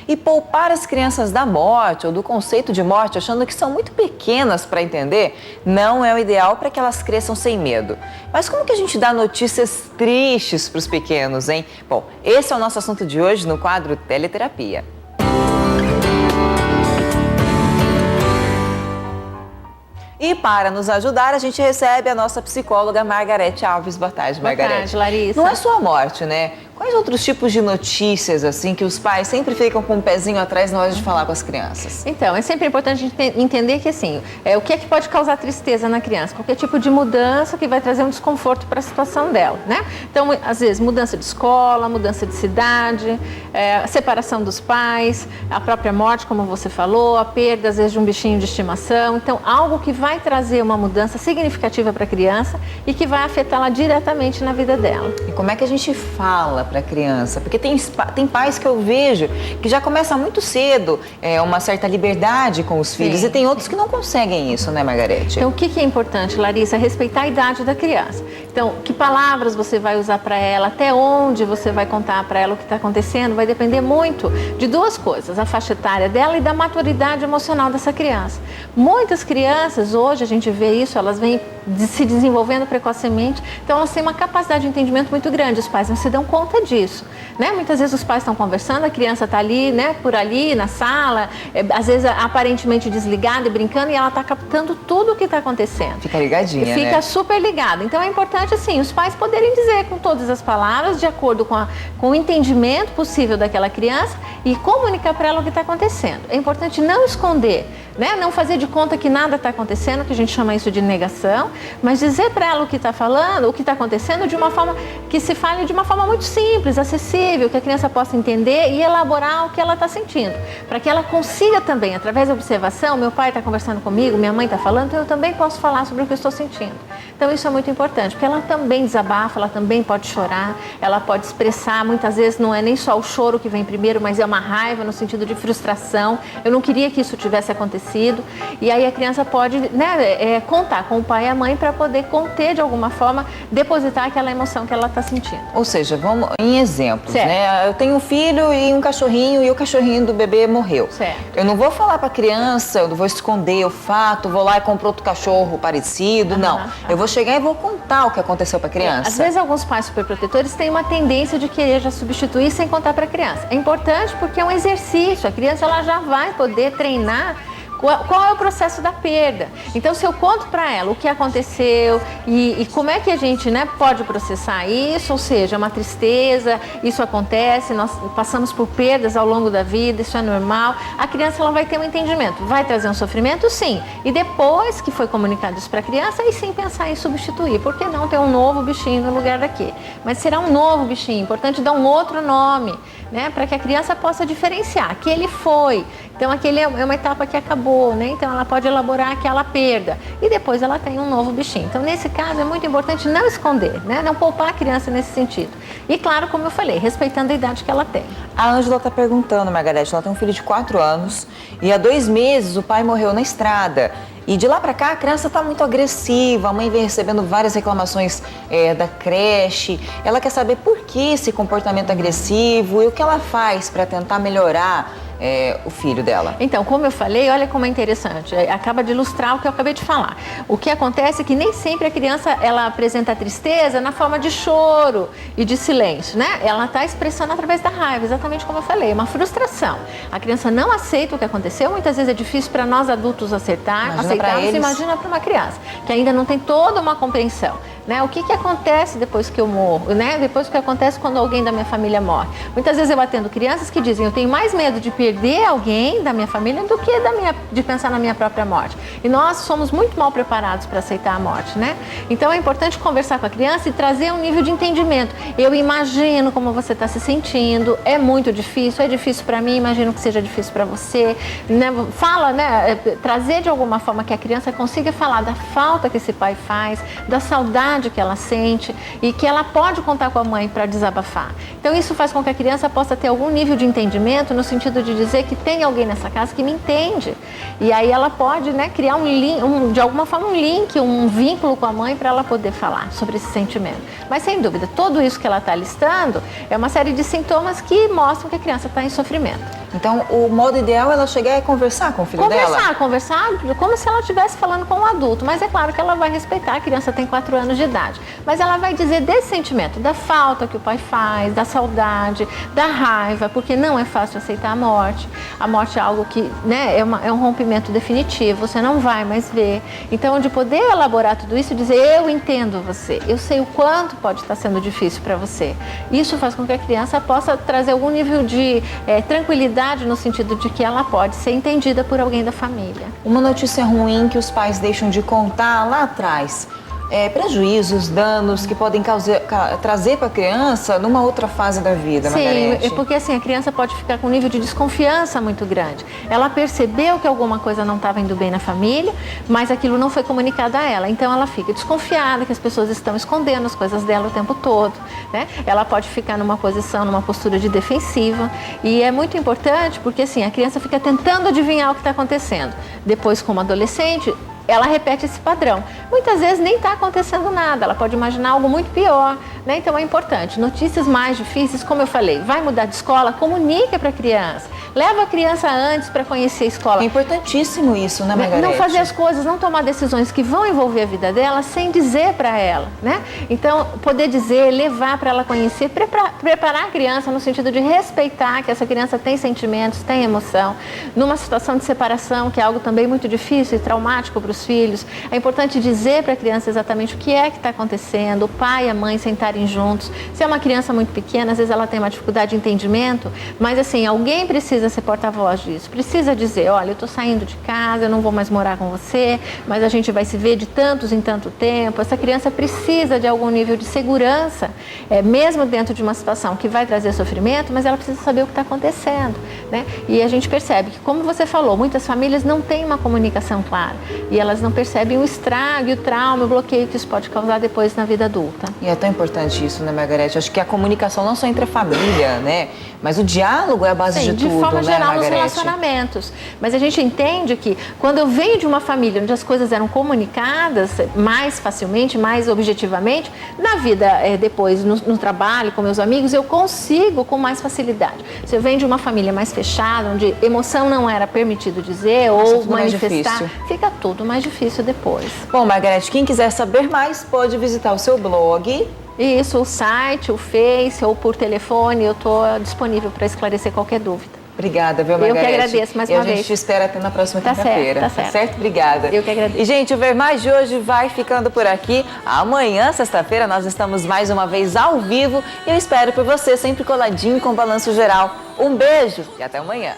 E poupar as crianças da morte ou do conceito de morte, achando que são muito pequenas para entender, não é o ideal para que elas cresçam sem medo. Mas como que a gente dá notícias tristes para os pequenos, hein? Bom, esse é o nosso assunto de hoje no quadro Teleterapia. E para nos ajudar, a gente recebe a nossa psicóloga Margarete Alves. Boa tarde, Margarete. Boa tarde, Larissa. Não é só a morte, né? Quais outros tipos de notícias, assim, que os pais sempre ficam com um pezinho atrás na hora de falar com as crianças? Então, é sempre importante a gente entender que, assim, o que é que pode causar tristeza na criança? Qualquer tipo de mudança que vai trazer um desconforto para a situação dela, né? Então, às vezes, mudança de escola, mudança de cidade, a separação dos pais, a própria morte, como você falou, a perda, às vezes, de um bichinho de estimação. Então, algo que vai trazer uma mudança significativa para a criança e que vai afetá-la diretamente na vida dela. E como é que a gente fala para a criança? Porque tem pais que eu vejo que já começam muito cedo uma certa liberdade com os filhos. Sim. E tem outros que não conseguem isso, né, Margarete? Então, o que é importante, Larissa? Respeitar a idade da criança. Então, que palavras você vai usar para ela, até onde você vai contar para ela o que está acontecendo, vai depender muito de duas coisas, a faixa etária dela e da maturidade emocional dessa criança. Muitas crianças, hoje a gente vê isso, elas vêm se desenvolvendo precocemente, então elas têm uma capacidade de entendimento muito grande, os pais não se dão conta disso, né? Muitas vezes os pais estão conversando, a criança está ali, né, por ali, na sala, às vezes aparentemente desligada e brincando, e ela está captando tudo o que está acontecendo. Fica ligadinha, Fica né? super ligada. Então é importante, assim, os pais poderem dizer com todas as palavras, de acordo com o entendimento possível daquela criança e comunicar para ela o que está acontecendo. É importante não esconder, né? Não fazer de conta que nada está acontecendo, que a gente chama isso de negação, mas dizer para ela o que está falando, o que está acontecendo de uma forma que se fale de uma forma muito simples, acessível, que a criança possa entender e elaborar o que ela está sentindo, para que ela consiga também, através da observação, meu pai está conversando comigo, minha mãe está falando, então eu também posso falar sobre o que eu estou sentindo. Então isso é muito importante, porque ela também desabafa, ela também pode chorar, ela pode expressar, muitas vezes não é nem só o choro que vem primeiro, mas é uma raiva no sentido de frustração, eu não queria que isso tivesse acontecido, e aí a criança pode, né, contar com o pai e a mãe para poder conter de alguma forma, depositar aquela emoção que ela está sentindo. Ou seja, vamos em exemplos, né? Eu tenho um filho e um cachorrinho e o cachorrinho do bebê morreu. Certo. Eu não vou falar para a criança, eu não vou esconder o fato, vou lá e compro outro cachorro parecido, não. Eu vou chegar e vou contar o que aconteceu para a criança. Às vezes alguns pais superprotetores têm uma tendência de querer já substituir sem contar para a criança. É importante porque é um exercício, a criança ela já vai poder treinar qual é o processo da perda. Então, se eu conto para ela o que aconteceu e como é que a gente, né, pode processar isso, ou seja, uma tristeza, isso acontece, nós passamos por perdas ao longo da vida, isso é normal, a criança ela vai ter um entendimento. Vai trazer um sofrimento? Sim. E depois que foi comunicado isso para a criança, aí sim pensar em substituir. Por que não ter um novo bichinho no lugar daquele? Mas será um novo bichinho, importante dar um outro nome, né, para que a criança possa diferenciar que ele foi. Então, aquele é uma etapa que acabou, né? Então, ela pode elaborar aquela perda e depois ela tem um novo bichinho. Então, nesse caso, é muito importante não esconder, né? Não poupar a criança nesse sentido. E, claro, como eu falei, respeitando a idade que ela tem. A Ângela está perguntando, Margarete, ela tem um filho de 4 anos e há 2 meses o pai morreu na estrada. E de lá para cá a criança está muito agressiva, a mãe vem recebendo várias reclamações da creche. Ela quer saber por que esse comportamento agressivo e o que ela faz para tentar melhorar o filho dela. Então, como eu falei, olha como é interessante, acaba de ilustrar o que eu acabei de falar. O que acontece é que nem sempre a criança ela apresenta tristeza na forma de choro e de silêncio, né? Ela está expressando através da raiva, exatamente como eu falei, uma frustração. A criança não aceita o que aconteceu, muitas vezes é difícil para nós adultos aceitarmos, imagina para uma criança, que ainda não tem toda uma compreensão. Né? O que acontece depois que eu morro, né? Depois o que acontece quando alguém da minha família morre. Muitas vezes eu atendo crianças que dizem, eu tenho mais medo de perder alguém da minha família do que de pensar na minha própria morte. E nós somos muito mal preparados para aceitar a morte, né? Então é importante conversar com a criança e trazer um nível de entendimento. Eu imagino como você está se sentindo, é muito difícil, é difícil para mim, imagino que seja difícil para você, né? Fala, né? Trazer de alguma forma que a criança consiga falar da falta que esse pai faz, da saudade ansiedade que ela sente e que ela pode contar com a mãe para desabafar. Então isso faz com que a criança possa ter algum nível de entendimento no sentido de dizer que tem alguém nessa casa que me entende. E aí ela pode, né, criar de alguma forma um link, um vínculo com a mãe para ela poder falar sobre esse sentimento. Mas sem dúvida, tudo isso que ela está listando é uma série de sintomas que mostram que a criança está em sofrimento. Então, o modo ideal é ela chegar e conversar com o filho dela? Conversar como se ela estivesse falando com um adulto. Mas é claro que ela vai respeitar, a criança tem 4 anos de idade. Mas ela vai dizer desse sentimento, da falta que o pai faz, da saudade, da raiva, porque não é fácil aceitar a morte. A morte é algo que, né, é um rompimento definitivo, você não vai mais ver. Então, de poder elaborar tudo isso e dizer, eu entendo você, eu sei o quanto pode estar sendo difícil para você. Isso faz com que a criança possa trazer algum nível de tranquilidade no sentido de que ela pode ser entendida por alguém da família. Uma notícia ruim que os pais deixam de contar lá atrás. Prejuízos, danos que podem trazer para a criança numa outra fase da vida, Margarete. Sim, porque assim, a criança pode ficar com um nível de desconfiança muito grande. Ela percebeu que alguma coisa não estava indo bem na família, mas aquilo não foi comunicado a ela. Então ela fica desconfiada que as pessoas estão escondendo as coisas dela o tempo todo, né? Ela pode ficar numa postura de defensiva. E é muito importante porque assim, a criança fica tentando adivinhar o que está acontecendo. Depois, como adolescente, ela repete esse padrão. Muitas vezes nem está acontecendo nada, ela pode imaginar algo muito pior, né? Então é importante. Notícias mais difíceis, como eu falei, vai mudar de escola, comunica para a criança. Leva a criança antes para conhecer a escola. É importantíssimo isso, né, Margarete? Não fazer as coisas, não tomar decisões que vão envolver a vida dela sem dizer para ela, né? Então, poder dizer, levar para ela conhecer, preparar a criança no sentido de respeitar que essa criança tem sentimentos, tem emoção. Numa situação de separação, que é algo também muito difícil e traumático para os filhos, é importante dizer para a criança exatamente o que é que está acontecendo, o pai e a mãe sentarem juntos. Se é uma criança muito pequena, às vezes ela tem uma dificuldade de entendimento, mas assim, alguém precisa ser porta-voz disso, precisa dizer, olha, eu estou saindo de casa, eu não vou mais morar com você, mas a gente vai se ver de tantos em tanto tempo. Essa criança precisa de algum nível de segurança, mesmo dentro de uma situação que vai trazer sofrimento, mas ela precisa saber o que está acontecendo, né? E a gente percebe que, como você falou, muitas famílias não têm uma comunicação clara e elas não percebem o estrago, o trauma, o bloqueio que isso pode causar depois na vida adulta. E é tão importante isso, né, Margarete? Acho que a comunicação não só entre a família, né? Mas o diálogo é a base de tudo, de forma geral, né, nos relacionamentos. Mas a gente entende que quando eu venho de uma família onde as coisas eram comunicadas mais facilmente, mais objetivamente, na vida depois, no trabalho, com meus amigos, eu consigo com mais facilidade. Se eu venho de uma família mais fechada, onde emoção não era permitido dizer ou manifestar, fica tudo mais difícil depois. Bom, Margarete, quem quiser saber mais, pode visitar o seu blog. Isso, o site, o Face ou por telefone, eu estou disponível para esclarecer qualquer dúvida. Obrigada, viu, Margarete? Eu que agradeço mais uma vez. E a gente te espera até na próxima quinta-feira. Tá certo. Tá certo? Obrigada. Eu que agradeço. E, gente, o Ver Mais de hoje vai ficando por aqui. Amanhã, sexta-feira, nós estamos mais uma vez ao vivo e eu espero por você sempre coladinho com o Balanço Geral. Um beijo e até amanhã.